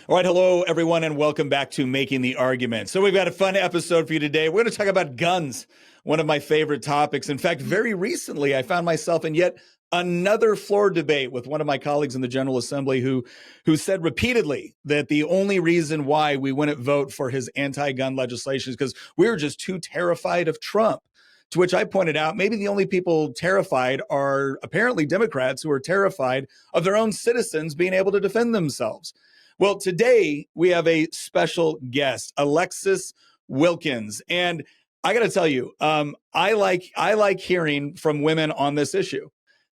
All right, hello everyone, and welcome back to Making the Argument. So we've got a fun episode for you today. We're going to talk about guns, one of my favorite topics. In fact, very recently, I found myself in yet another floor debate with one of my colleagues in the General Assembly who said repeatedly that the only reason why we wouldn't vote for his anti-gun legislation is because we were just too terrified of Trump. To which I pointed out, maybe the only people terrified are apparently Democrats who are terrified of their own citizens being able to defend themselves. Well, today we have a special guest, Alexis Wilkins, and I got to tell you, I like hearing from women on this issue,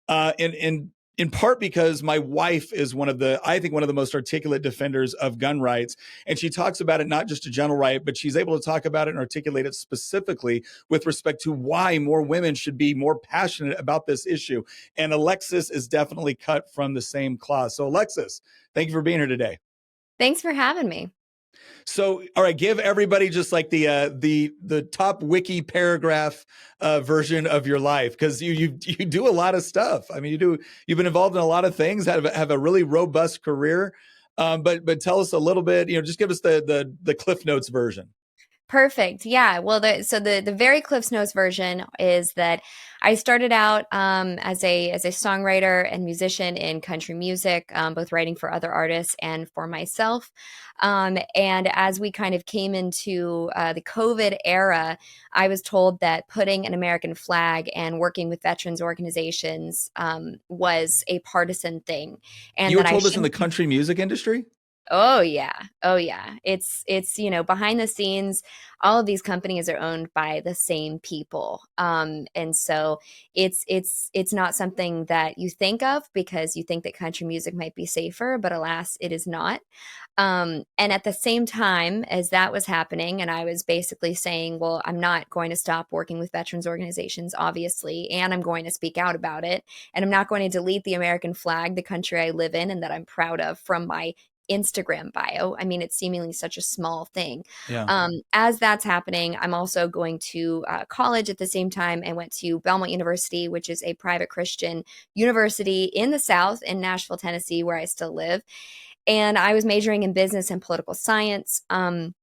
in part because my wife is one of the most articulate defenders of gun rights, and she talks about it not just a general right, but she's able to talk about it and articulate it specifically with respect to why more women should be more passionate about this issue. And Alexis is definitely cut from the same cloth. So, Alexis, thank you for being here today. Thanks for having me. So, all right, give everybody just like the top wiki paragraph version of your life, because you do a lot of stuff. I mean, you've been involved in a lot of things, have a really robust career. But tell us a little bit. Just give us the Cliff Notes version. Perfect. Yeah. Well, the very Cliff's Notes version is that I started out as a songwriter and musician in country music, both writing for other artists and for myself. And as we kind of came into the COVID era, I was told that putting an American flag and working with veterans organizations was a partisan thing. And You were that told this in the country music industry? Oh yeah. Oh yeah. It's behind the scenes, all of these companies are owned by the same people. And so it's not something that you think of because you think that country music might be safer, but alas, it is not. And at the same time as that was happening, and I was basically saying, well, I'm not going to stop working with veterans organizations, obviously, and I'm going to speak out about it. And I'm not going to delete the American flag, the country I live in and that I'm proud of, from my Instagram bio. I mean, it's seemingly such a small thing. Yeah. As that's happening, I'm also going to college at the same time. I went to Belmont University, which is a private Christian university in the South in Nashville, Tennessee, where I still live. And I was majoring in business and political science. And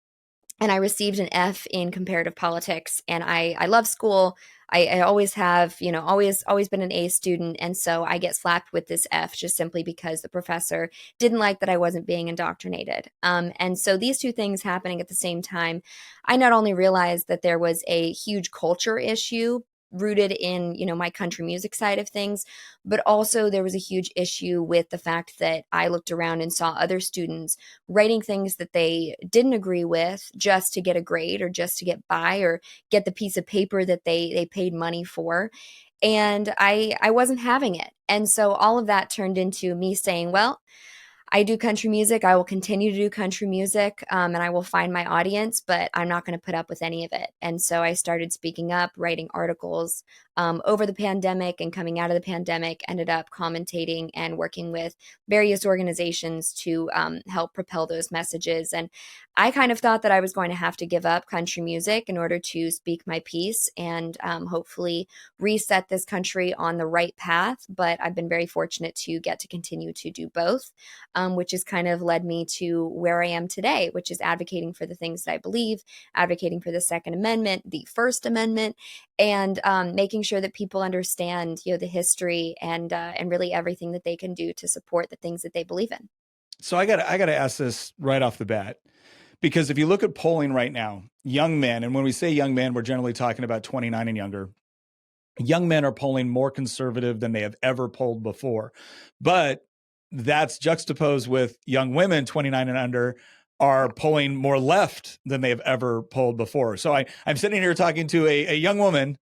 I received an F in comparative politics. And I love school. I always have, always been an A student. And so I get slapped with this F just simply because the professor didn't like that I wasn't being indoctrinated. And so these two things happening at the same time, I not only realized that there was a huge culture issue rooted in, my country music side of things, but also there was a huge issue with the fact that I looked around and saw other students writing things that they didn't agree with just to get a grade or just to get by or get the piece of paper that they paid money for. And I wasn't having it. And so all of that turned into me saying, well, I do country music. I will continue to do country music, and I will find my audience, but I'm not going to put up with any of it. And so I started speaking up, writing articles over the pandemic, and coming out of the pandemic, ended up commentating and working with various organizations to help propel those messages. And I kind of thought that I was going to have to give up country music in order to speak my piece and hopefully reset this country on the right path. But I've been very fortunate to get to continue to do both. Which has kind of led me to where I am today, which is advocating for the things that I believe, advocating for the Second Amendment, the First Amendment, and making sure that people understand, the history and really everything that they can do to support the things that they believe in. So I got to ask this right off the bat, because if you look at polling right now, young men, and when we say young men, we're generally talking about 29 and younger. Young men are polling more conservative than they have ever polled before, but that's juxtaposed with young women 29 and under are polling more left than they have ever polled before. So I'm sitting here talking to a young woman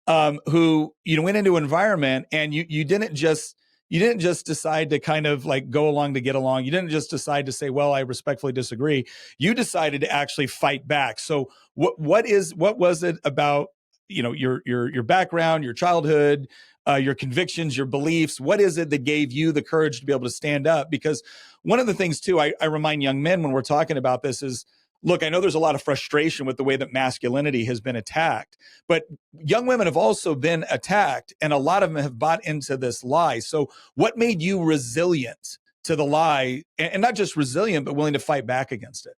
who went into an environment, and you didn't just decide to kind of like go along to get along. You didn't just decide to say, well, I respectfully disagree. You decided to actually fight back. So what was it about your background, your childhood, your convictions, your beliefs? What is it that gave you the courage to be able to stand up? Because one of the things too, I remind young men when we're talking about this is, look, I know there's a lot of frustration with the way that masculinity has been attacked, but young women have also been attacked, and a lot of them have bought into this lie. So what made you resilient to the lie, and not just resilient, but willing to fight back against it?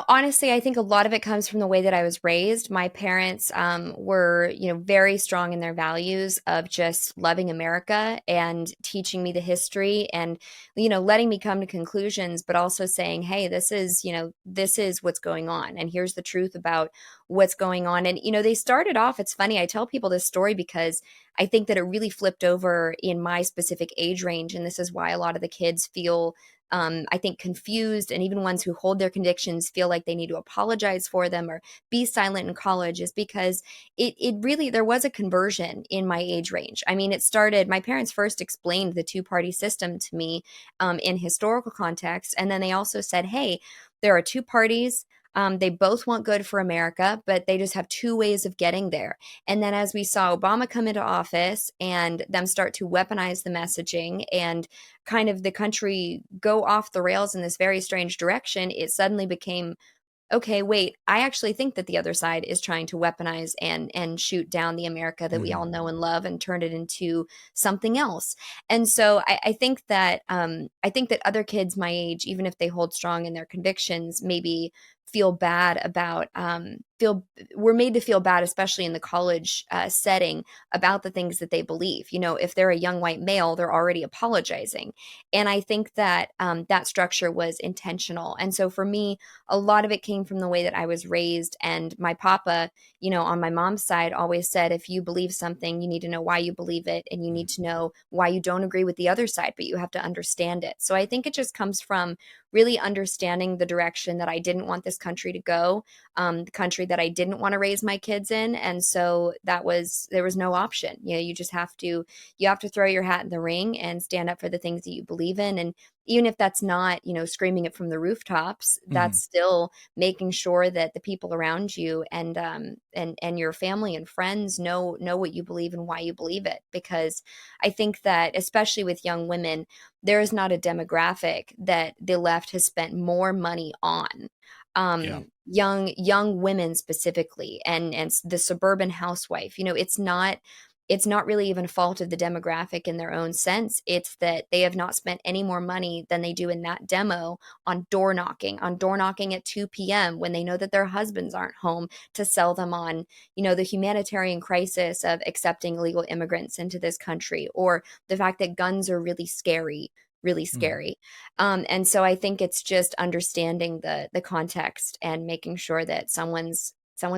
Honestly, I think a lot of it comes from the way that I was raised. My parents were, very strong in their values of just loving America and teaching me the history and, letting me come to conclusions, but also saying, hey, this is what's going on. And here's the truth about what's going on. And, they started off, it's funny, I tell people this story because I think that it really flipped over in my specific age range. And this is why a lot of the kids feel I think confused, and even ones who hold their convictions feel like they need to apologize for them or be silent in college, is because it really, there was a conversion in my age range. I mean, it started, my parents first explained the two-party system to me in historical context. And then they also said, hey, there are two parties. They both want good for America, but they just have two ways of getting there. And then as we saw Obama come into office and them start to weaponize the messaging and kind of the country go off the rails in this very strange direction, it suddenly became, okay, wait, I actually think that the other side is trying to weaponize and shoot down the America that we all know and love and turn it into something else. And so I think that other kids my age, even if they hold strong in their convictions, maybe feel bad about feel we're made to feel bad, especially in the college setting, about the things that they believe. If they're a young white male, they're already apologizing. And I think that that structure was intentional. And so for me, a lot of it came from the way that I was raised. And my papa, on my mom's side, always said, if you believe something, you need to know why you believe it. And you need to know why you don't agree with the other side, but you have to understand it. So I think it just comes from really understanding the direction that I didn't want this country to go, the country that I didn't want to raise my kids in. And so there was no option. You just have to throw your hat in the ring and stand up for the things that you believe in. And even if that's not, screaming it from the rooftops, that's still making sure that the people around you and your family and friends know what you believe and why you believe it. Because I think that, especially with young women, there is not a demographic that the left has spent more money on. Yeah. Young women specifically, and the suburban housewife. It's not really even a fault of the demographic in their own sense. It's that they have not spent any more money than they do in that demo on door knocking at 2 p.m. when they know that their husbands aren't home, to sell them on, the humanitarian crisis of accepting illegal immigrants into this country, or the fact that guns are really scary. Really scary. And so I think it's just understanding the context and making sure that someone's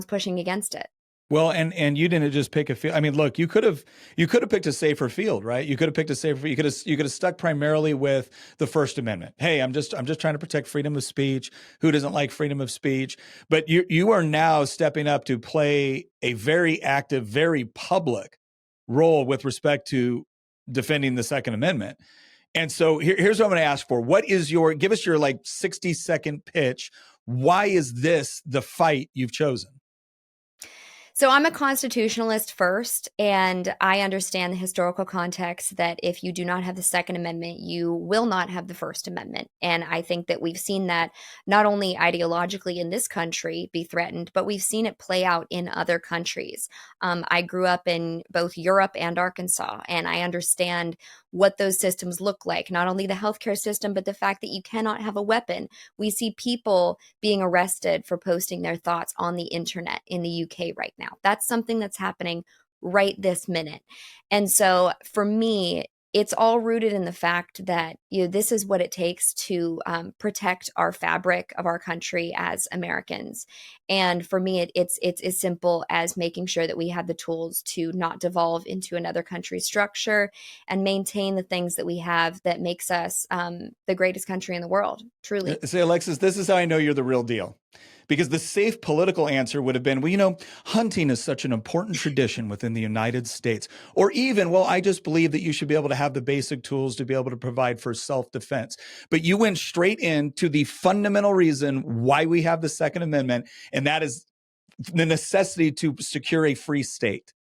pushing against it. Well, and you didn't just pick a field. I mean, look, you could have picked a safer field, right? You could have picked a safer. You could have stuck primarily with the First Amendment. Hey, I'm just trying to protect freedom of speech. Who doesn't like freedom of speech? But you are now stepping up to play a very active, very public role with respect to defending the Second Amendment. And so here's what I'm going to ask for. Give us your 60-second pitch. Why is this the fight you've chosen? So I'm a constitutionalist first, and I understand the historical context that if you do not have the Second Amendment, you will not have the First Amendment. And I think that we've seen that not only ideologically in this country be threatened, but we've seen it play out in other countries. I grew up in both Europe and Arkansas, and I understand what those systems look like, not only the healthcare system, but the fact that you cannot have a weapon. We see people being arrested for posting their thoughts on the internet in the UK right now. That's something that's happening right this minute. And so for me, it's all rooted in the fact that this is what it takes to protect our fabric of our country as Americans. And for me, it's as simple as making sure that we have the tools to not devolve into another country's structure and maintain the things that we have that makes us the greatest country in the world, truly. Say, Alexis, this is how I know you're the real deal. Because the safe political answer would have been, well, hunting is such an important tradition within the United States. Or even, well, I just believe that you should be able to have the basic tools to be able to provide for self-defense. But you went straight into the fundamental reason why we have the Second Amendment, and that is the necessity to secure a free state.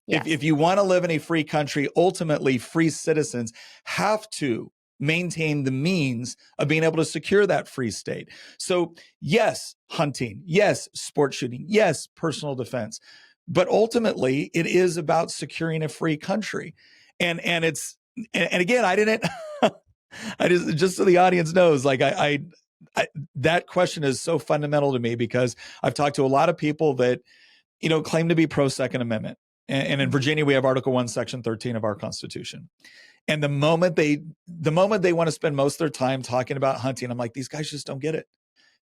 Yes. If you want to live in a free country, ultimately free citizens have to maintain the means of being able to secure that free state. So yes, hunting, yes, sport shooting, yes, personal defense, but ultimately it is about securing a free country. And again, I didn't I just so the audience knows, like I that question is so fundamental to me because I've talked to a lot of people that, claim to be pro Second Amendment. And in Virginia, we have Article 1, Section 13 of our Constitution. And the moment they want to spend most of their time talking about hunting, I'm like, these guys just don't get it.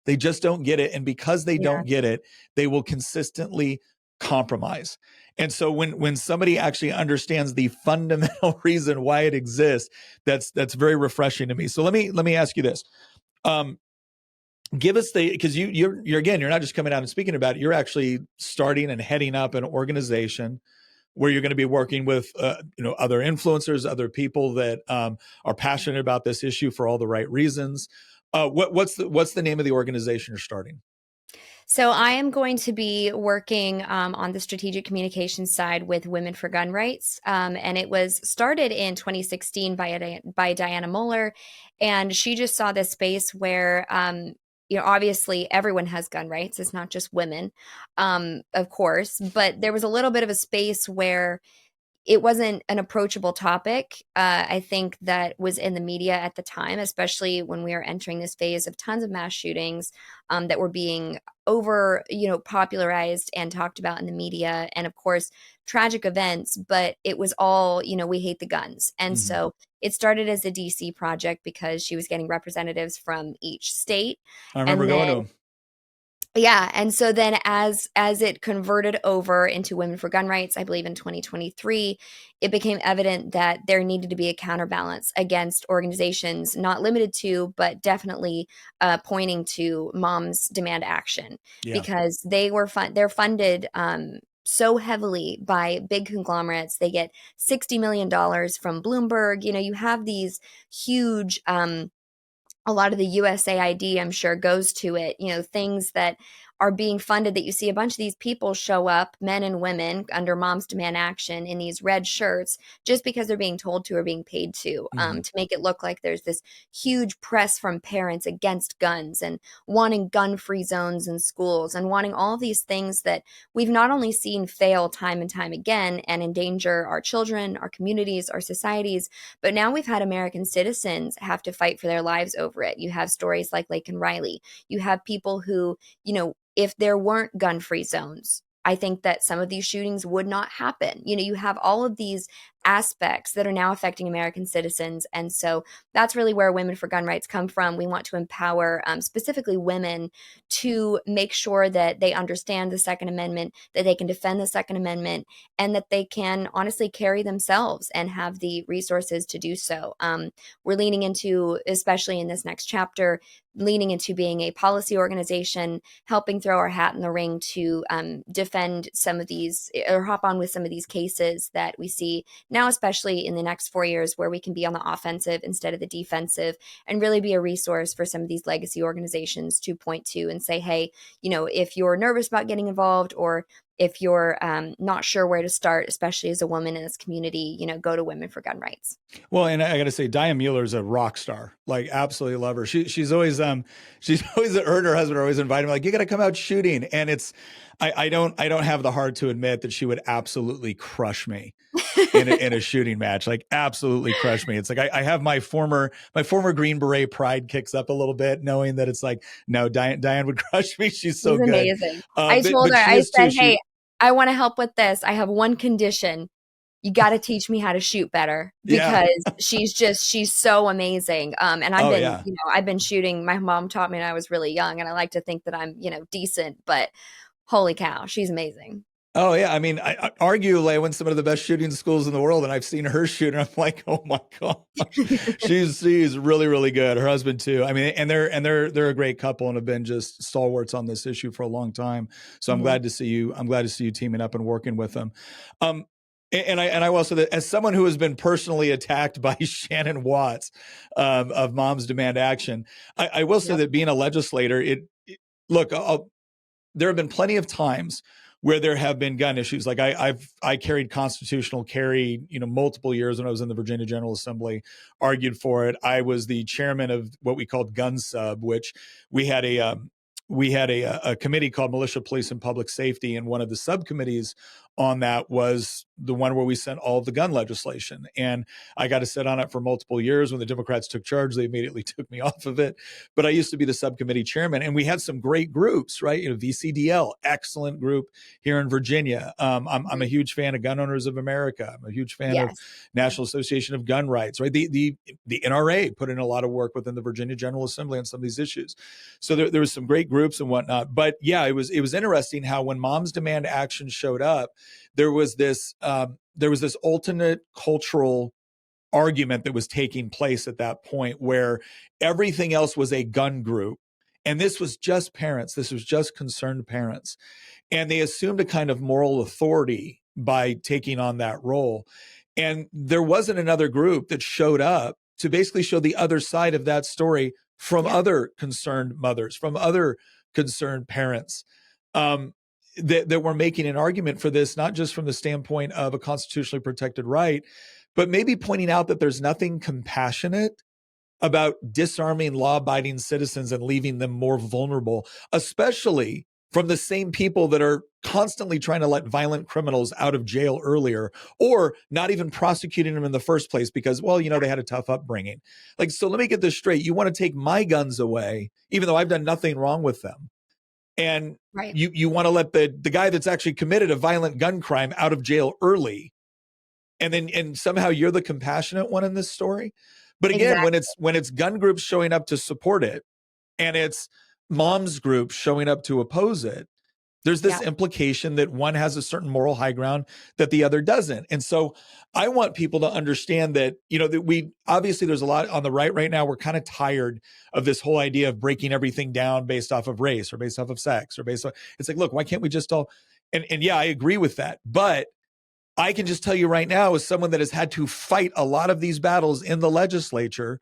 They just don't get it. And because they Yeah. don't get it, they will consistently compromise. And so when somebody actually understands the fundamental reason why it exists, that's very refreshing to me. So let me ask you this. Give us because you're again, you're not just coming out and speaking about it. You're actually starting and heading up an organization where you're going to be working with other influencers, other people that are passionate about this issue for all the right reasons. What's the name of the organization you're starting? So I am going to be working on the strategic communications side with Women for Gun Rights, and it was started in 2016 by Diana Muller, and she just saw this space where obviously everyone has gun rights. It's not just women, of course, but there was a little bit of a space where it wasn't an approachable topic. I think that was in the media at the time, especially when we were entering this phase of tons of mass shootings that were being popularized and talked about in the media, and of course, tragic events. But it was all, we hate the guns, and so it started as a DC project because she was getting representatives from each state. I remember going to them. Yeah. And so then as it converted over into Women for Gun Rights, I believe in 2023, it became evident that there needed to be a counterbalance against organizations not limited to, but definitely pointing to Moms Demand Action, because they're funded so heavily by big conglomerates. They get $60 million from Bloomberg. You have these huge a lot of the USAID, I'm sure, goes to it, things that are being funded that you see a bunch of these people show up, men and women, under Moms Demand Action in these red shirts, just because they're being told to or being paid to make it look like there's this huge press from parents against guns and wanting gun-free zones in schools and wanting all these things that we've not only seen fail time and time again and endanger our children, our communities, our societies, but now we've had American citizens have to fight for their lives over it. You have stories like Laken Riley. You have people who, if there weren't gun-free zones, I think that some of these shootings would not happen. You have all of these aspects that are now affecting American citizens. And so that's really where Women for Gun Rights come from. We want to empower specifically women to make sure that they understand the Second Amendment, that they can defend the Second Amendment, and that they can honestly carry themselves and have the resources to do so. We're leaning into, especially in this next chapter, leaning into being a policy organization, helping throw our hat in the ring to defend some of these, or hop on with some of these cases that we see now, especially in the next 4 years, where we can be on the offensive instead of the defensive, and really be a resource for some of these legacy organizations to point to and say, hey, if you're nervous about getting involved, or if you're not sure where to start, especially as a woman in this community, go to Women for Gun Rights. Well, and I got to say, Diane Mueller is a rock star. Like, absolutely love her. She's always her and her husband are always inviting me, like, you got to come out shooting. And I don't have the heart to admit that she would absolutely crush me in a shooting match, like absolutely crush me. It's like I have my former Green Beret pride kicks up a little bit, knowing that it's like, no, Diane would crush me. She's so good. Amazing. I told her, I said, hey, I want to help with this. I have one condition. You got to teach me how to shoot better, because she's so amazing. And I've been shooting. My mom taught me when I was really young, and I like to think that I'm, decent, but holy cow, she's amazing. Oh yeah. I mean, arguably I went to some of the best shooting schools in the world, and I've seen her shoot, and I'm like, oh my gosh, she's really, really good. Her husband too. I mean, and they're a great couple and have been just stalwarts on this issue for a long time. So I'm glad to see you. I'm glad to see you teaming up and working with them. And I will say that as someone who has been personally attacked by Shannon Watts of Moms Demand Action, I will say that being a legislator, there have been plenty of times where there have been gun issues. Like I carried constitutional carry, multiple years when I was in the Virginia General Assembly, argued for it. I was the chairman of what we called Gun Sub, which we had a committee called Militia, Police, and Public Safety, and one of the subcommittees on that was the one where we sent all of the gun legislation. And I got to sit on it for multiple years. When the Democrats took charge, they immediately took me off of it. But I used to be the subcommittee chairman, and we had some great groups, right? VCDL, excellent group here in Virginia. I'm a huge fan of Gun Owners of America. I'm a huge fan of National Association of Gun Rights, right? The NRA put in a lot of work within the Virginia General Assembly on some of these issues. So there was some great groups and whatnot. But yeah, it was interesting how when Moms Demand Action showed up, there was this alternate cultural argument that was taking place at that point where everything else was a gun group. And this was just parents. This was just concerned parents. And they assumed a kind of moral authority by taking on that role. And there wasn't another group that showed up to basically show the other side of that story from other concerned mothers, from other concerned parents. That we're making an argument for this, not just from the standpoint of a constitutionally protected right, but maybe pointing out that there's nothing compassionate about disarming law-abiding citizens and leaving them more vulnerable, especially from the same people that are constantly trying to let violent criminals out of jail earlier, or not even prosecuting them in the first place because, well, they had a tough upbringing. Like, so let me get this straight. You want to take my guns away, even though I've done nothing wrong with them. And you want to let the guy that's actually committed a violent gun crime out of jail early. And somehow you're the compassionate one in this story. But again, when it's gun groups showing up to support it and it's moms groups showing up to oppose it, there's this implication that one has a certain moral high ground that the other doesn't. And so I want people to understand that, that we obviously there's a lot on the right now. We're kind of tired of this whole idea of breaking everything down based off of race or based off of sex or based on, it's like, look, why can't we just all, and yeah, I agree with that. But I can just tell you right now, as someone that has had to fight a lot of these battles in the legislature,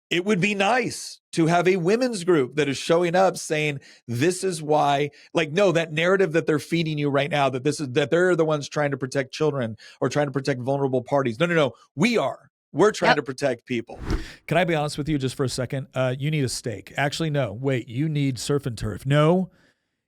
it would be nice to have a women's group that is showing up saying, this is why, like, no, that narrative that they're feeding you right now, that they're the ones trying to protect children or trying to protect vulnerable parties. No. We're trying to protect people. Can I be honest with you just for a second? You need a steak. Actually, no, wait, you need surf and turf. No,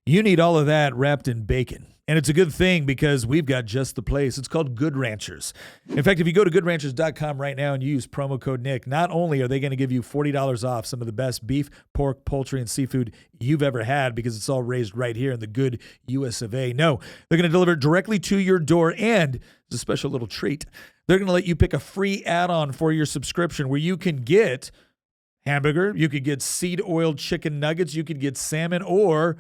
you need all of that wrapped in bacon. And it's a good thing because we've got just the place. It's called Good Ranchers. In fact, if you go to goodranchers.com right now and use promo code Nick, not only are they going to give you $40 off some of the best beef, pork, poultry, and seafood you've ever had because it's all raised right here in the good US of A. No, they're going to deliver it directly to your door, and it's a special little treat. They're going to let you pick a free add-on for your subscription where you can get hamburger, you could get seed oiled chicken nuggets, you could get salmon, or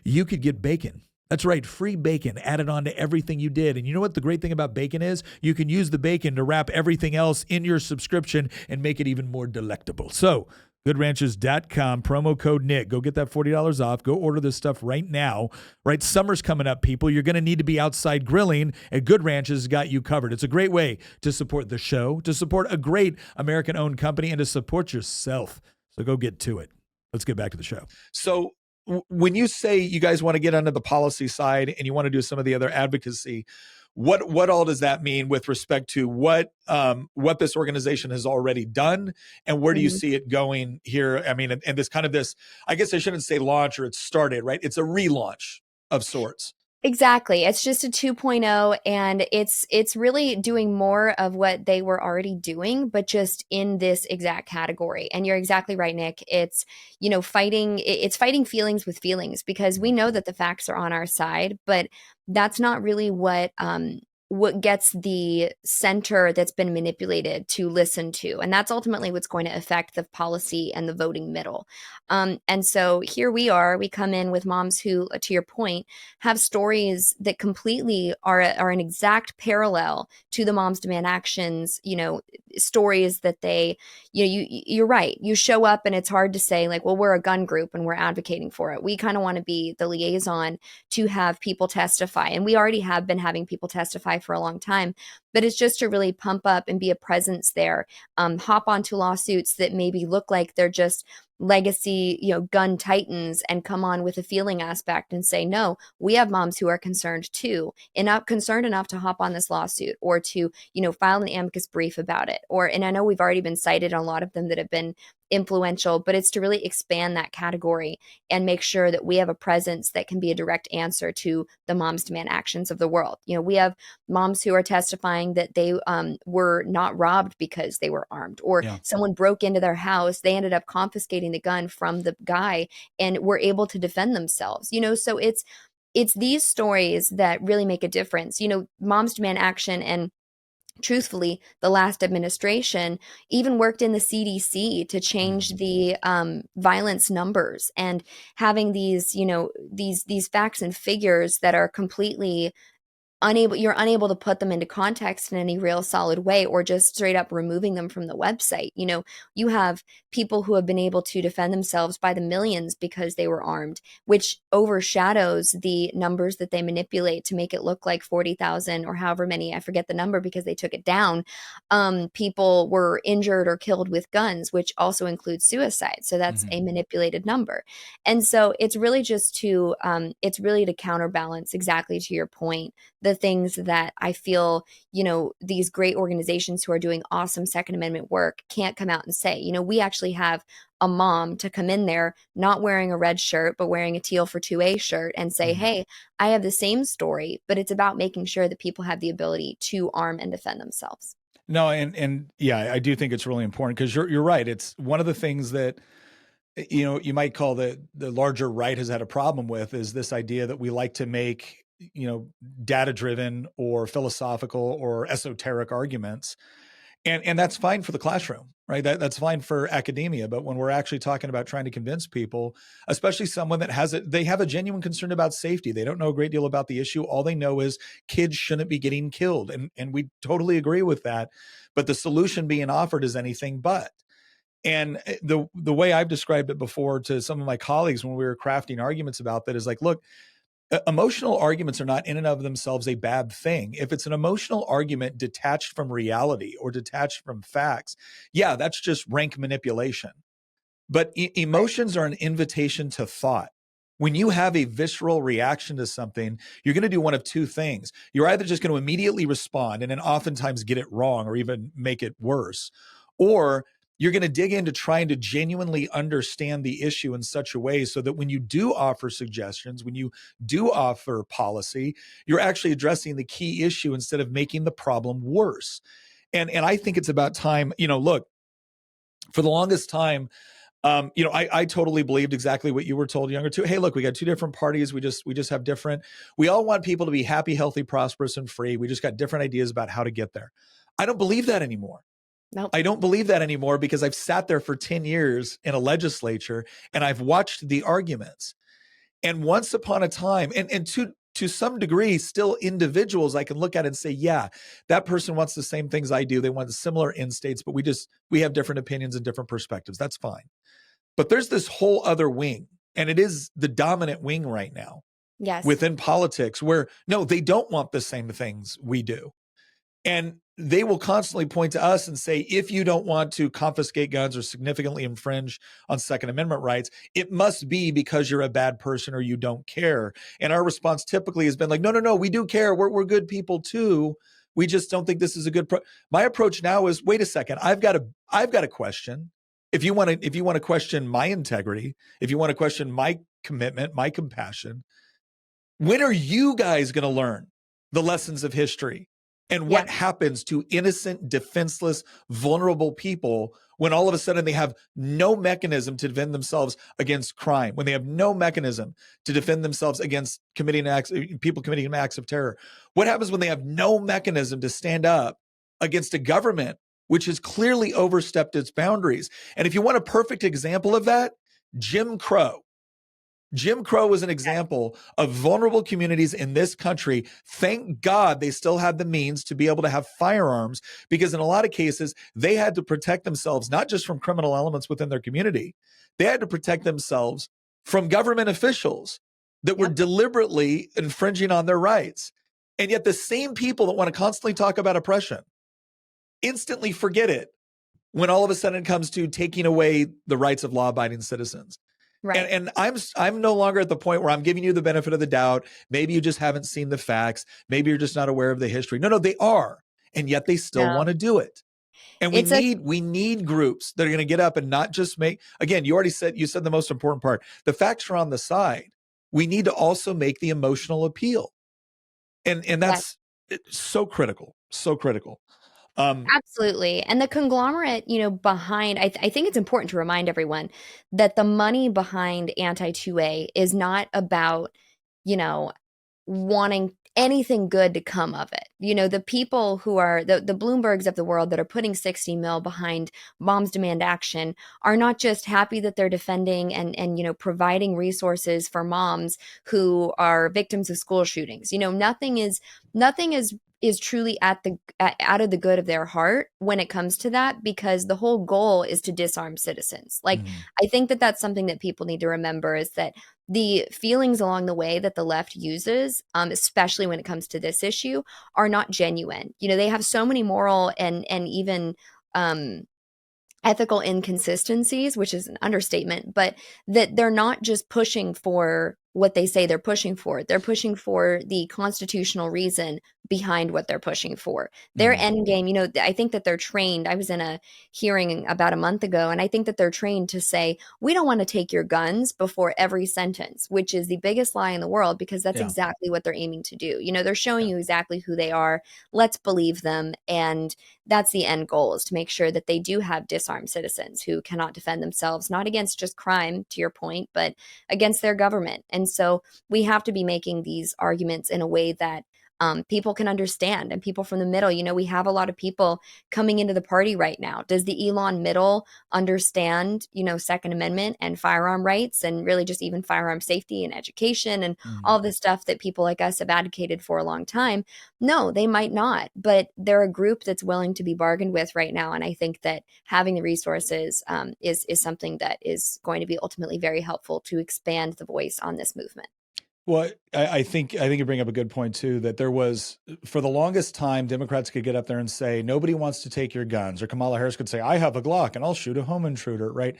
you could get bacon. That's right, free bacon added on to everything you did. And you know what the great thing about bacon is? You can use the bacon to wrap everything else in your subscription and make it even more delectable. So, goodranchers.com, promo code Nick. Go get that $40 off. Go order this stuff right now. Right, summer's coming up, people. You're going to need to be outside grilling, and Good Ranchers got you covered. It's a great way to support the show, to support a great American-owned company, and to support yourself. So go get to it. Let's get back to the show. So, when you say you guys want to get onto the policy side and you want to do some of the other advocacy, what all does that mean with respect to what this organization has already done, and where do you see it going here? I mean, and this, I guess I shouldn't say launch, or it's started, right? It's a relaunch of sorts. Exactly. It's just a 2.0, and it's really doing more of what they were already doing, but just in this exact category. And you're exactly right, Nick. It's, fighting feelings with feelings, because we know that the facts are on our side, but that's not really what gets the center that's been manipulated to listen to. And that's ultimately what's going to affect the policy and the voting middle. And so here we are, we come in with moms who, to your point, have stories that completely are an exact parallel to the Moms Demand Action's, stories that they, you're right. You show up and it's hard to say like, well, we're a gun group and we're advocating for it. We kind of want to be the liaison to have people testify. And we already have been having people testify for a long time, but it's just to really pump up and be a presence there, hop onto lawsuits that maybe look like they're just legacy, gun titans, and come on with a feeling aspect and say, no, we have moms who are concerned too, concerned enough to hop on this lawsuit or to, file an amicus brief about it. And I know we've already been cited on a lot of them that have been influential, but it's to really expand that category and make sure that we have a presence that can be a direct answer to the moms demand actions of the world. We have moms who are testifying that they were not robbed because they were armed, or someone broke into their house. They ended up confiscating the gun from the guy and were able to defend themselves. So it's these stories that really make a difference. Moms demand action, and truthfully, the last administration even worked in the CDC to change the violence numbers, and having these facts and figures that are completely you're unable to put them into context in any real solid way, or just straight up removing them from the website. You have people who have been able to defend themselves by the millions because they were armed, which overshadows the numbers that they manipulate to make it look like 40,000 or however many, I forget the number because they took it down, people were injured or killed with guns, which also includes suicide. So that's a manipulated number. And so it's really just it's really to counterbalance, exactly to your point, the things that I feel, these great organizations who are doing awesome Second Amendment work can't come out and say. We actually have a mom to come in there not wearing a red shirt, but wearing a teal for 2A shirt and say, hey, I have the same story, but it's about making sure that people have the ability to arm and defend themselves. No, and yeah, I do think it's really important, because you're right. It's one of the things that you might call the larger right has had a problem with, is this idea that we like to make data driven or philosophical or esoteric arguments. And that's fine for the classroom, right? That's fine for academia. But when we're actually talking about trying to convince people, especially someone that they have a genuine concern about safety, they don't know a great deal about the issue. All they know is kids shouldn't be getting killed. And we totally agree with that. But the solution being offered is anything but. And the way I've described it before to some of my colleagues when we were crafting arguments about that is like, look, emotional arguments are not in and of themselves a bad thing. If it's an emotional argument detached from reality or detached from facts, yeah, that's just rank manipulation. But emotions are an invitation to thought. When you have a visceral reaction to something, you're going to do one of two things. You're either just going to immediately respond and then oftentimes get it wrong or even make it worse, or you're going to dig into trying to genuinely understand the issue in such a way so that when you do offer suggestions, when you do offer policy, you're actually addressing the key issue instead of making the problem worse. And I think it's about time, look, for the longest time, I totally believed exactly what you were told younger too. Hey, look, we got two different parties. We just have different, we all want people to be happy, healthy, prosperous, and free. We just got different ideas about how to get there. I don't believe that anymore. Nope. I don't believe that anymore, because I've sat there for 10 years in a legislature and I've watched the arguments. And once upon a time, and to some degree, still individuals I can look at and say, yeah, that person wants the same things I do. They want similar end states, but we have different opinions and different perspectives. That's fine. But there's this whole other wing, and it is the dominant wing right now. Yes. Within politics, where no, they don't want the same things we do. And they will constantly point to us and say, if you don't want to confiscate guns or significantly infringe on Second Amendment rights, it must be because you're a bad person or you don't care. And our response typically has been like, no, we do care. We're good people too. We just don't think this is a good. My approach now is, wait a second, I've got a question. If you want to question my integrity, if you want to question my commitment, my compassion, when are you guys going to learn the lessons of history? And what happens to innocent, defenseless, vulnerable people when all of a sudden they have no mechanism to defend themselves against crime, when they have no mechanism to defend themselves against people committing acts of terror? What happens when they have no mechanism to stand up against a government which has clearly overstepped its boundaries? And if you want a perfect example of that, Jim Crow. Jim Crow was an example of vulnerable communities in this country. Thank God they still had the means to be able to have firearms, because in a lot of cases, they had to protect themselves, not just from criminal elements within their community. They had to protect themselves from government officials that were deliberately infringing on their rights. And yet the same people that want to constantly talk about oppression instantly forget it when all of a sudden it comes to taking away the rights of law-abiding citizens. Right. And I'm no longer at the point where I'm giving you the benefit of the doubt. Maybe you just haven't seen the facts. Maybe you're just not aware of the history. No, they are. And yet they still want to do it. And It's a we need groups that are going to get up and not just make, again, you said the most important part. The facts are on the side. We need to also make the emotional appeal. And yeah, that's so critical, so critical. absolutely. And the conglomerate, behind, I think it's important to remind everyone that the money behind anti 2A is not about, you know, wanting anything good to come of it. The people who are the Bloombergs of the world that are putting 60 mil behind Moms Demand Action are not just happy that they're defending and providing resources for moms who are victims of school shootings. Nothing is truly out of the good of their heart when it comes to that, because the whole goal is to disarm citizens. Like, I think that that's something that people need to remember, is that the feelings along the way that the left uses, especially when it comes to this issue, are not genuine. They have so many moral and even ethical inconsistencies, which is an understatement, but that they're not just pushing for what they say they're pushing for. They're pushing for the constitutional reason behind what they're pushing for. Their end game, I think that they're trained. I was in a hearing about a month ago, and I think that they're trained to say, we don't want to take your guns before every sentence, which is the biggest lie in the world, because that's exactly what they're aiming to do. They're showing you exactly who they are. Let's believe them. And that's the end goal, is to make sure that they do have disarmed citizens who cannot defend themselves, not against just crime, to your point, but against their government. And so we have to be making these arguments in a way that people can understand, and people from the middle. We have a lot of people coming into the party right now. Does the Elon middle understand, Second Amendment and firearm rights, and really just even firearm safety and education and all this stuff that people like us have advocated for a long time? No, they might not, but they're a group that's willing to be bargained with right now. And I think that having the resources is something that is going to be ultimately very helpful to expand the voice on this movement. Well, I think you bring up a good point too, that there was, for the longest time, Democrats could get up there and say, nobody wants to take your guns, or Kamala Harris could say, I have a Glock and I'll shoot a home intruder, right?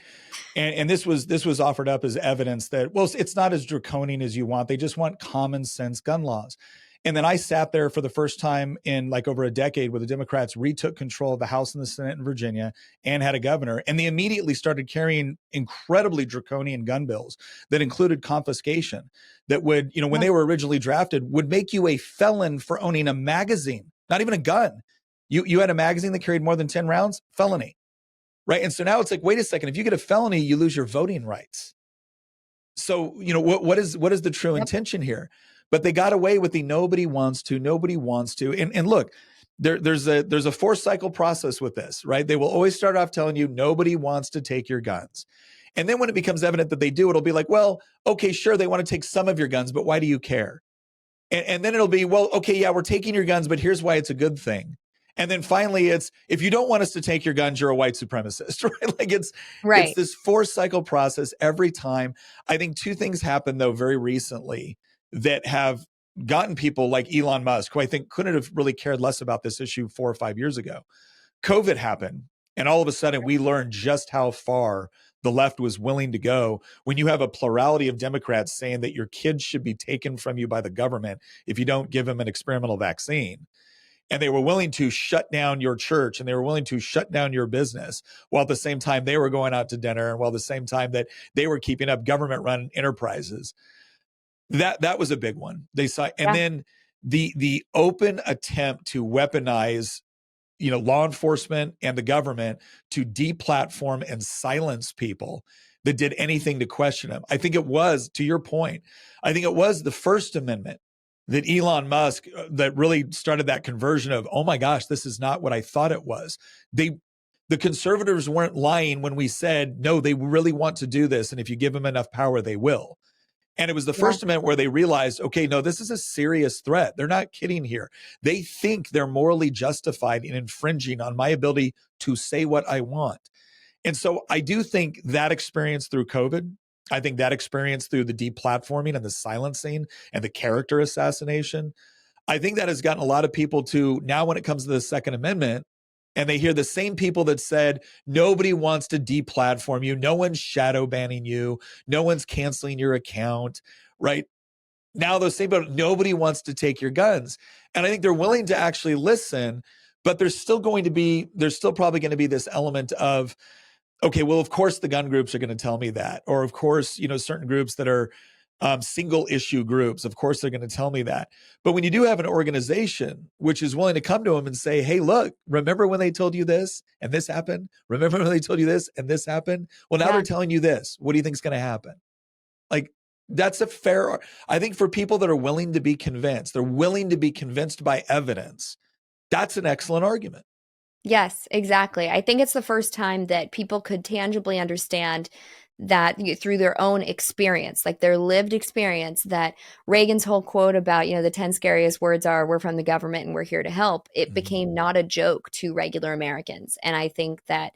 And this was offered up as evidence that, well, it's not as draconian as you want. They just want common sense gun laws. And then I sat there for the first time in like over a decade, where the Democrats retook control of the House and the Senate in Virginia and had a governor, and they immediately started carrying incredibly draconian gun bills that included confiscation, that would, when they were originally drafted, would make you a felon for owning a magazine, not even a gun. You had a magazine that carried more than 10 rounds, felony, right? And so now it's like, wait a second, if you get a felony, you lose your voting rights. So, what is the true intention here? But they got away with the nobody wants to. And look, there's a 4-cycle process with this, right? They will always start off telling you nobody wants to take your guns. And then when it becomes evident that they do, it'll be like, well, okay, sure, they want to take some of your guns, but why do you care? And then it'll be, well, okay, yeah, we're taking your guns, but here's why it's a good thing. And then finally it's, if you don't want us to take your guns, you're a white supremacist, right? Like it's this 4-cycle process every time. I think 2 things happened though very recently that have gotten people like Elon Musk, who I think couldn't have really cared less about this issue 4 or 5 years ago. COVID happened, and all of a sudden we learned just how far the left was willing to go when you have a plurality of Democrats saying that your kids should be taken from you by the government if you don't give them an experimental vaccine. And they were willing to shut down your church, and they were willing to shut down your business, while at the same time they were going out to dinner, and while at the same time that they were keeping up government-run enterprises. That was a big one. They saw, and then the open attempt to weaponize, law enforcement and the government to deplatform and silence people that did anything to question them. I think it was, to your point, I think it was the First Amendment that Elon Musk that really started that conversion of, oh my gosh, this is not what I thought it was. The conservatives weren't lying when we said, no, they really want to do this, and if you give them enough power, they will. And it was the First Amendment where they realized, okay, no, this is a serious threat. They're not kidding here. They think they're morally justified in infringing on my ability to say what I want. And so I do think that experience through COVID, I think that experience through the deplatforming and the silencing and the character assassination, I think that has gotten a lot of people to, now when it comes to the Second Amendment, and they hear the same people that said, nobody wants to deplatform you. No one's shadow banning you. No one's canceling your account, right? Now those same people, nobody wants to take your guns. And I think they're willing to actually listen, But there's still probably going to be this element of, okay, well, of course the gun groups are going to tell me that, or of course, certain groups that are single issue groups, of course they're going to tell me that. But when you do have an organization which is willing to come to them and say, hey, look, remember when they told you this and this happened? Remember when they told you this and this happened? Well, now they're telling you this. What do you think is going to happen? Like, that's a fair, I think for people that are willing to be convinced, they're willing to be convinced by evidence. That's an excellent argument. Yes, exactly. I think it's the first time that people could tangibly understand that through their own experience, like their lived experience, that Reagan's whole quote about, the 10 scariest words are, we're from the government and we're here to help, it became not a joke to regular Americans. And I think that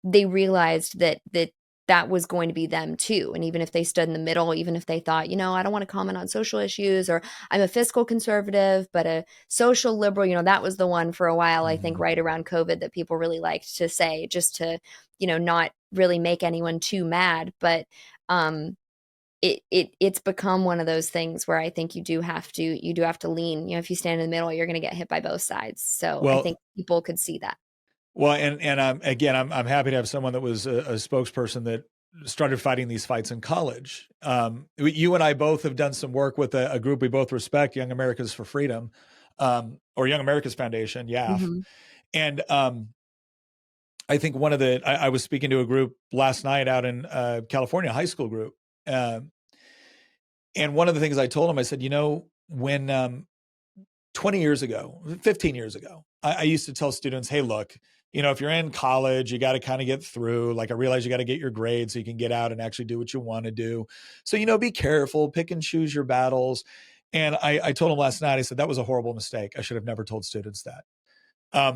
they realized that was going to be them too. And even if they stood in the middle, even if they thought, I don't want to comment on social issues, or I'm a fiscal conservative, but a social liberal, that was the one for a while, I think right around COVID, that people really liked to say, just to, not really make anyone too mad. But it's become one of those things where I think you do have to lean, if you stand in the middle, you're going to get hit by both sides. So I think people could see that. Well, and again, I'm happy to have someone that was a spokesperson that started fighting these fights in college. You and I both have done some work with a group we both respect, Young Americans for Freedom, or Young America's Foundation, YAF. Mm-hmm. And I think I was speaking to a group last night out in California, a high school group. And one of the things I told them, I said, when 20 years ago, 15 years ago, I used to tell students, hey, look, if you're in college, you got to kind of get through. Like, I realize you got to get your grades so you can get out and actually do what you want to do. So, be careful, pick and choose your battles. And I told them last night, I said, that was a horrible mistake. I should have never told students that.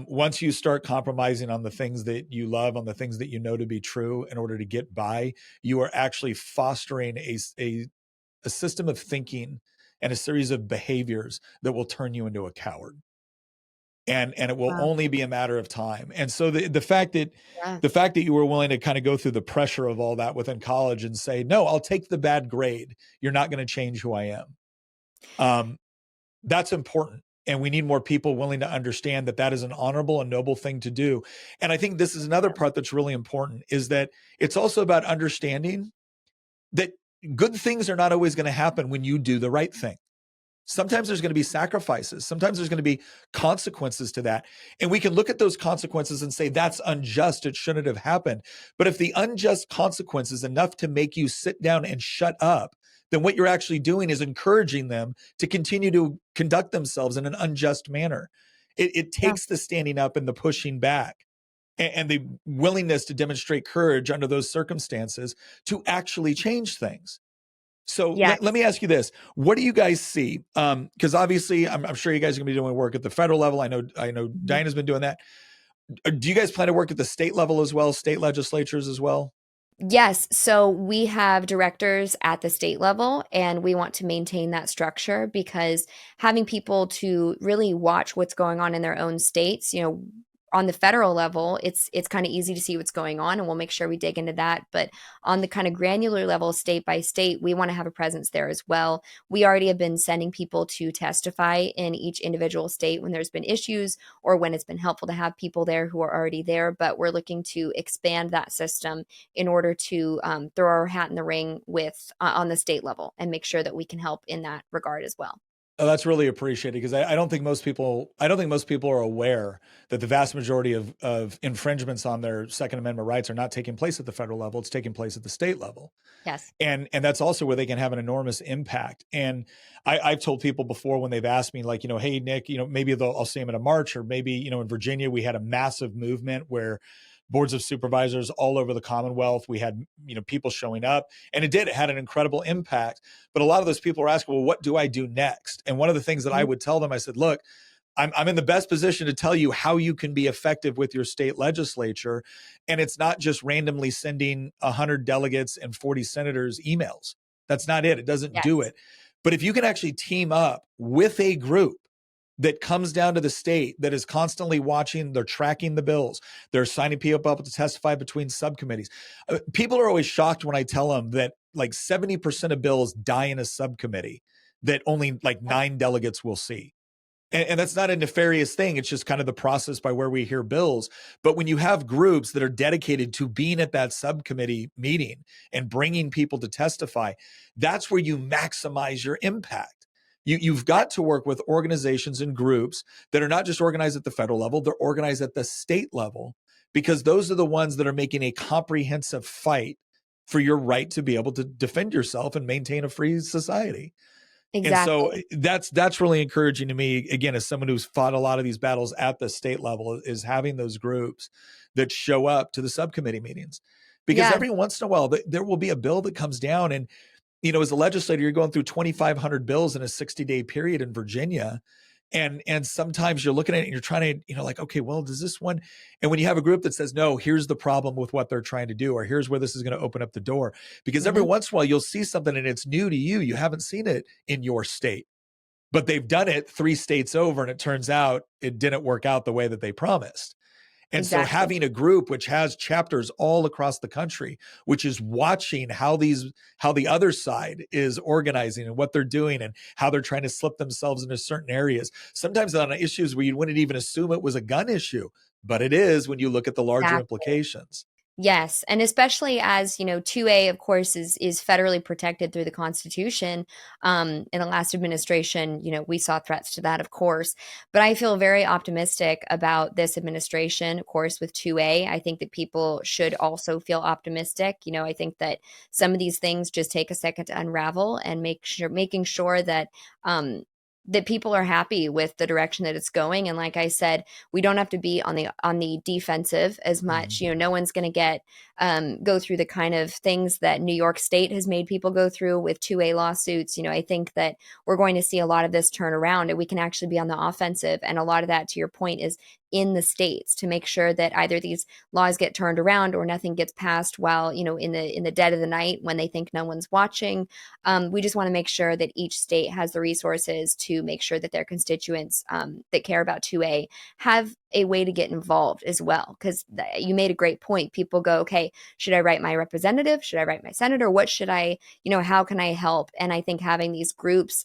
Once you start compromising on the things that you love, on the things that you know to be true in order to get by, you are actually fostering a system of thinking and a series of behaviors that will turn you into a coward. And it will only be a matter of time. And so the fact that you were willing to kind of go through the pressure of all that within college and say, no, I'll take the bad grade, you're not going to change who I am. That's important. And we need more people willing to understand that is an honorable and noble thing to do. And I think this is another part that's really important, is that it's also about understanding that good things are not always going to happen when you do the right thing. Sometimes there's going to be sacrifices. Sometimes there's going to be consequences to that. And we can look at those consequences and say, that's unjust. It shouldn't have happened. But if the unjust consequence is enough to make you sit down and shut up, then what you're actually doing is encouraging them to continue to conduct themselves in an unjust manner. It takes the standing up and the pushing back and the willingness to demonstrate courage under those circumstances to actually change things. So let me ask you this. What do you guys see? Because obviously, I'm sure you guys are going to be doing work at the federal level. I know Diana's been doing that. Do you guys plan to work at the state level as well, state legislatures as well? Yes. So we have directors at the state level, and we want to maintain that structure, because having people to really watch what's going on in their own states, on the federal level, it's kind of easy to see what's going on, and we'll make sure we dig into that. But on the kind of granular level, state by state, we want to have a presence there as well. We already have been sending people to testify in each individual state when there's been issues, or when it's been helpful to have people there who are already there. But we're looking to expand that system in order to throw our hat in the ring with on the state level, and make sure that we can help in that regard as well. Oh, that's really appreciated, because I don't think most people are aware that the vast majority of infringements on their Second Amendment rights are not taking place at the federal level. It's taking place at the state level. Yes. And that's also where they can have an enormous impact. And I've told people before when they've asked me, like, hey, Nick, maybe I'll see them at a march, or maybe, in Virginia, we had a massive movement where boards of supervisors all over the Commonwealth, we had, people showing up, and it had an incredible impact. But a lot of those people are asking, well, what do I do next? And one of the things that I would tell them, I said, look, I'm in the best position to tell you how you can be effective with your state legislature. And it's not just randomly sending 100 delegates and 40 senators emails. That's not it. It doesn't do it. But if you can actually team up with a group that comes down to the state, that is constantly watching, they're tracking the bills, they're signing people up to testify between subcommittees. People are always shocked when I tell them that like 70% of bills die in a subcommittee that only like 9 delegates will see. And that's not a nefarious thing. It's just kind of the process by where we hear bills. But when you have groups that are dedicated to being at that subcommittee meeting and bringing people to testify, that's where you maximize your impact. You've got to work with organizations and groups that are not just organized at the federal level, they're organized at the state level, because those are the ones that are making a comprehensive fight for your right to be able to defend yourself and maintain a free society. And so Exactly. that's really encouraging to me, again, as someone who's fought a lot of these battles at the state level, is having those groups that show up to the subcommittee meetings. Because Yeah. every once in a while, there will be a bill that comes down, and as a legislator, you're going through 2,500 bills in a 60-day period in Virginia. And sometimes you're looking at it and you're trying to, like, okay, well, does this one, and when you have a group that says, no, here's the problem with what they're trying to do, or here's where this is going to open up the door, because every once in a while you'll see something and it's new to you. You haven't seen it in your state, but they've done it 3 states over, and it turns out it didn't work out the way that they promised. And so Exactly. having a group which has chapters all across the country, which is watching how the other side is organizing and what they're doing and how they're trying to slip themselves into certain areas, sometimes on issues where you wouldn't even assume it was a gun issue, but it is when you look at the larger Exactly. implications. Yes, and especially as 2A, of course, is federally protected through the Constitution. In the last administration, we saw threats to that, of course. But I feel very optimistic about this administration, of course, with 2A. I think that people should also feel optimistic. I think that some of these things just take a second to unravel, and making sure that that people are happy with the direction that it's going. And like I said, we don't have to be on the defensive as much. No one's going to go through the kind of things that New York State has made people go through with 2A lawsuits. I think that we're going to see a lot of this turn around, and we can actually be on the offensive. And a lot of that, to your point, is in the states, to make sure that either these laws get turned around or nothing gets passed while in the dead of the night when they think no one's watching. We just want to make sure that each state has the resources to make sure that their constituents that care about 2A have a way to get involved as well. Because you made a great point. People go, okay, should I write my representative? Should I write my senator? What should I, how can I help? And I think having these groups,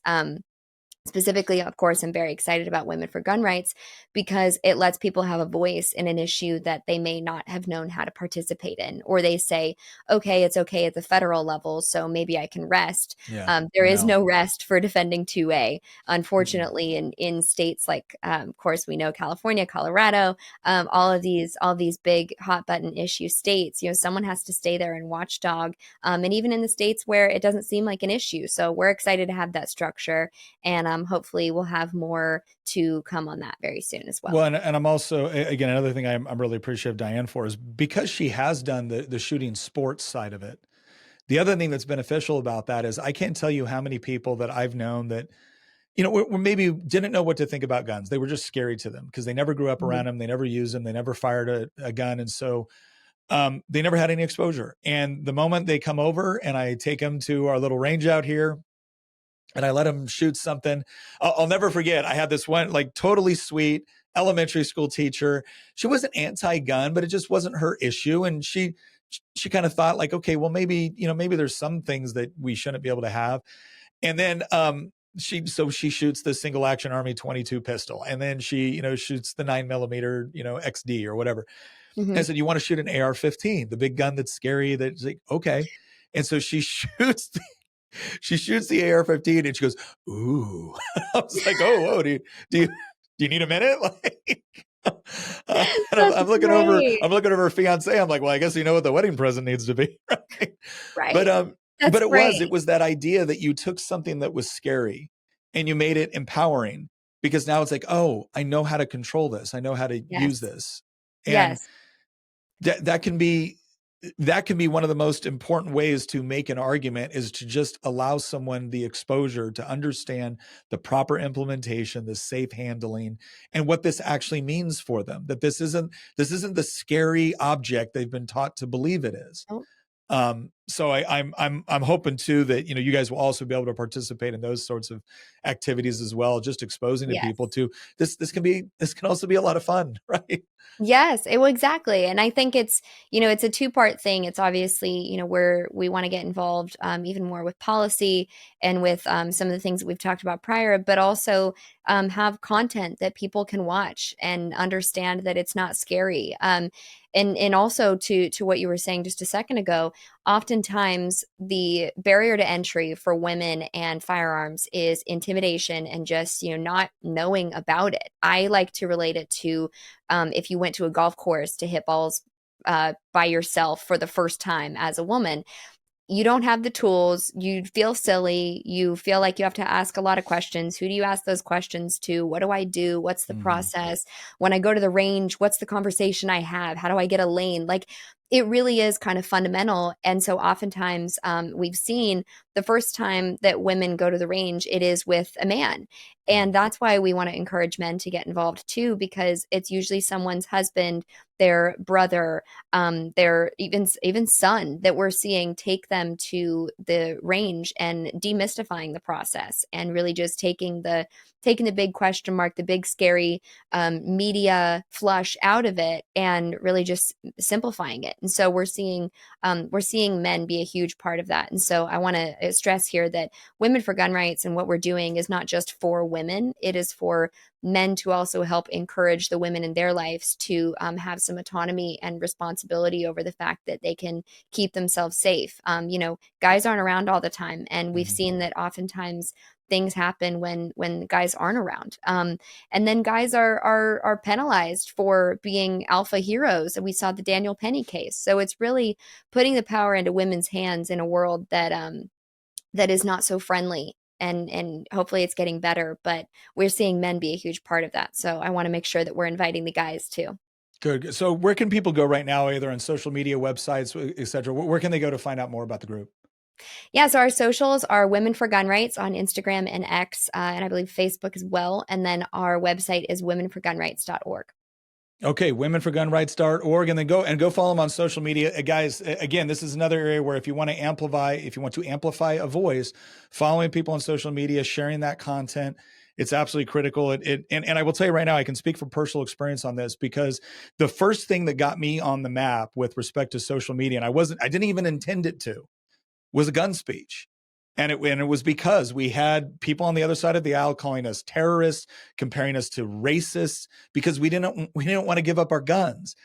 specifically, of course, I'm very excited about Women for Gun Rights, because it lets people have a voice in an issue that they may not have known how to participate in. Or they say, okay, it's okay at the federal level, so maybe I can rest. There is no rest for defending 2A, unfortunately, in states like, of course, we know California, Colorado, all of these big hot button issue states. Someone has to stay there and watchdog, and even in the states where it doesn't seem like an issue. So we're excited to have that structure, and hopefully we'll have more to come on that very soon as well. Well, and I'm also, again, another thing I'm really appreciative of Diane for is because she has done the shooting sports side of it. The other thing that's beneficial about that is I can't tell you how many people that I've known that, were maybe didn't know what to think about guns. They were just scary to them because they never grew up around them. They never used them. They never fired a gun. And so they never had any exposure. And the moment they come over and I take them to our little range out here, and I let him shoot something, I'll never forget. I had this one totally sweet elementary school teacher. She wasn't anti-gun, but it just wasn't her issue. And she kind of thought okay, well, maybe there's some things that we shouldn't be able to have. And then she shoots the single action Army 22 pistol. And then she, shoots the 9mm, XD or whatever. I said, you want to shoot an AR-15, the big gun that's scary? That's okay. And so she shoots the AR-15 and she goes, ooh. I was like, oh, whoa, do you need a minute? And I'm looking over her fiance. I'm like, well, I guess you know what the wedding present needs to be. Right. But it was that idea that you took something that was scary and you made it empowering, because now it's like, oh, I know how to control this. I know how to use this. And that can be one of the most important ways to make an argument, is to just allow someone the exposure to understand the proper implementation, the safe handling, and what this actually means for them. That this isn't the scary object they've been taught to believe it is. So I'm hoping too that, you guys will also be able to participate in those sorts of activities as well, just exposing to Yes. people to this can also be a lot of fun, right? Yes, it will exactly. And I think it's a two-part thing. It's obviously, where we want to get involved even more with policy and with some of the things that we've talked about prior, but also have content that people can watch and understand that it's not scary. And also to what you were saying just a second ago, oftentimes the barrier to entry for women and firearms is intimidation and just, not knowing about it. I like to relate it to if you went to a golf course to hit balls by yourself for the first time as a woman, you don't have the tools. You feel silly. You feel like you have to ask a lot of questions. Who do you ask those questions to? What do I do? What's the Mm-hmm. process? When I go to the range, what's the conversation I have? How do I get a lane? Like, it really is kind of fundamental. And so oftentimes we've seen the first time that women go to the range, it is with a man. And that's why we want to encourage men to get involved too, because it's usually someone's husband, their brother, their even son that we're seeing take them to the range and demystifying the process and really just taking the big question mark, the big scary media flush out of it, and really just simplifying it. And so we're seeing men be a huge part of that. And so I want to stress here that Women for Gun Rights and what we're doing is not just for women; it is for men to also help encourage the women in their lives to have some autonomy and responsibility over the fact that they can keep themselves safe. Guys aren't around all the time, and we've seen that oftentimes things happen when guys aren't around. And then guys are penalized for being alpha heroes. And we saw the Daniel Penny case. So it's really putting the power into women's hands in a world that is not so friendly. And hopefully it's getting better, but we're seeing men be a huge part of that. So I want to make sure that we're inviting the guys too. Good. So where can people go right now, either on social media, websites, et cetera? Where can they go to find out more about the group? Yeah, so our socials are Women for Gun Rights on Instagram and X, and I believe Facebook as well. And then our website is womenforgunrights.org. Okay, womenforgunrights.org, and then go follow them on social media. Guys, again, this is another area where if you want to amplify a voice, following people on social media, sharing that content, it's absolutely critical. And I will tell you right now, I can speak from personal experience on this, because the first thing that got me on the map with respect to social media, and I didn't even intend it to, was a gun speech. And it was because we had people on the other side of the aisle calling us terrorists, comparing us to racists, because we didn't want to give up our guns.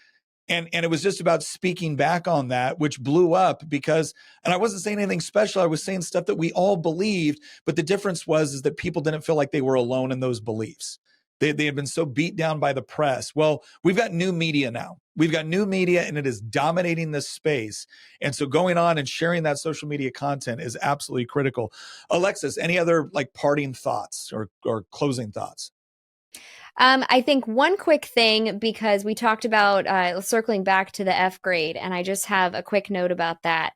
And it was just about speaking back on that, which blew up because, and I wasn't saying anything special. I was saying stuff that we all believed, but the difference is that people didn't feel like they were alone in those beliefs. They had been so beat down by the press. Well, we've got new media now. We've got new media, and it is dominating this space. And so going on and sharing that social media content is absolutely critical. Alexis, any other parting thoughts or closing thoughts? I think one quick thing, because we talked about circling back to the F grade, and I just have a quick note about that.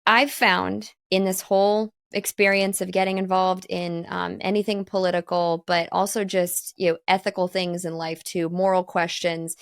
I've found in this whole experience of getting involved in anything political, but also just ethical things in life too, moral questions.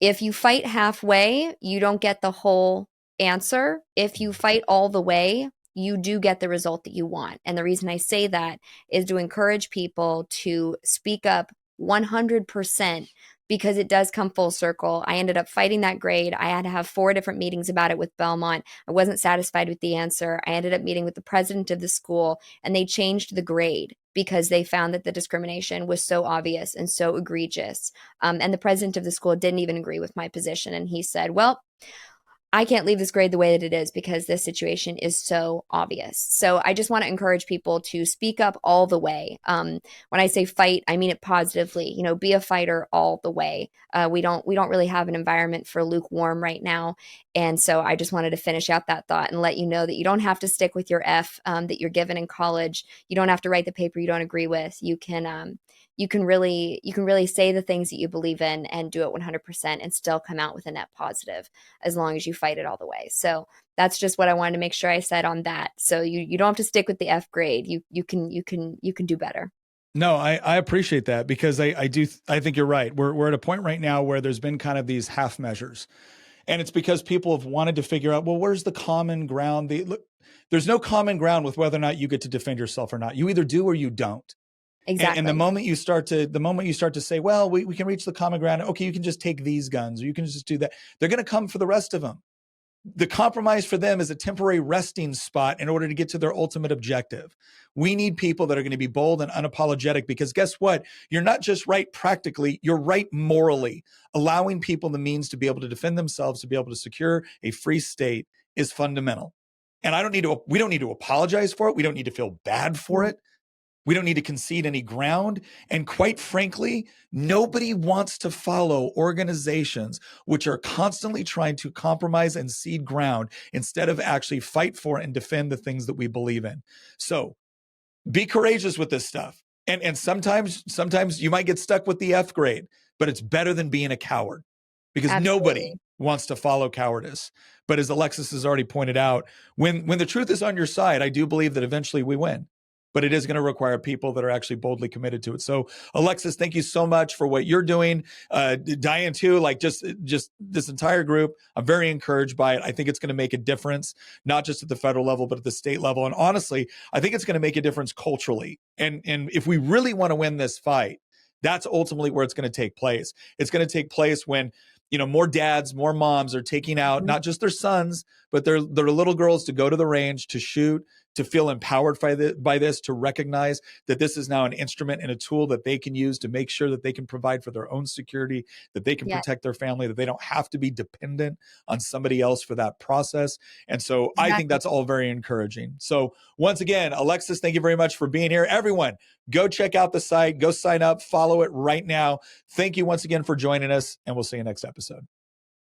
If you fight halfway, you don't get the whole answer. If you fight all the way, you do get the result that you want. And the reason I say that is to encourage people to speak up 100%, because it does come full circle. I ended up fighting that grade. I had to have 4 different meetings about it with Belmont. I wasn't satisfied with the answer. I ended up meeting with the president of the school, and they changed the grade because they found that the discrimination was so obvious and so egregious. And the president of the school didn't even agree with my position. And he said, well, I can't leave this grade the way that it is because this situation is so obvious. So I just want to encourage people to speak up all the way. When I say fight, I mean it positively. Be a fighter all the way. We don't really have an environment for lukewarm right now, and so I just wanted to finish out that thought and let you know that you don't have to stick with your F that you're given in college. You don't have to write the paper you don't agree with. You can really say the things that you believe in and do it 100% and still come out with a net positive, as long as you fight it all the way. So that's just what I wanted to make sure I said on that. So you don't have to stick with the F grade. You can do better. No, I appreciate that, because I think you're right. We're at a point right now where there's been kind of these half measures. And it's because people have wanted to figure out, well, where's the common ground? There's no common ground with whether or not you get to defend yourself or not. You either do or you don't. Exactly. And the moment you start to say, well, we can reach the common ground. Okay, you can just take these guns, or you can just do that. They're going to come for the rest of them. The compromise for them is a temporary resting spot in order to get to their ultimate objective. We need people that are going to be bold and unapologetic, because guess what? You're not just right practically, you're right morally. Allowing people the means to be able to defend themselves, to be able to secure a free state, is fundamental. And we don't need to apologize for it. We don't need to feel bad for it. We don't need to concede any ground. And quite frankly, nobody wants to follow organizations which are constantly trying to compromise and cede ground instead of actually fight for and defend the things that we believe in. So be courageous with this stuff. And sometimes you might get stuck with the F grade, but it's better than being a coward, because nobody wants to follow cowardice. But as Alexis has already pointed out, when the truth is on your side, I do believe that eventually we win. But it is going to require people that are actually boldly committed to it. So, Alexis, thank you so much for what you're doing. Diane, too, like just this entire group, I'm very encouraged by it. I think it's going to make a difference, not just at the federal level, but at the state level. And honestly, I think it's going to make a difference culturally. And if we really want to win this fight, that's ultimately where it's going to take place. It's going to take place when, more dads, more moms are taking out not just their sons, but their little girls to go to the range, to shoot, to feel empowered by this, to recognize that this is now an instrument and a tool that they can use to make sure that they can provide for their own security, that they can protect their family, that they don't have to be dependent on somebody else for that process. And so I think that's all very encouraging. So once again, Alexis, thank you very much for being here. Everyone, go check out the site, go sign up, follow it right now. Thank you once again for joining us, and we'll see you next episode.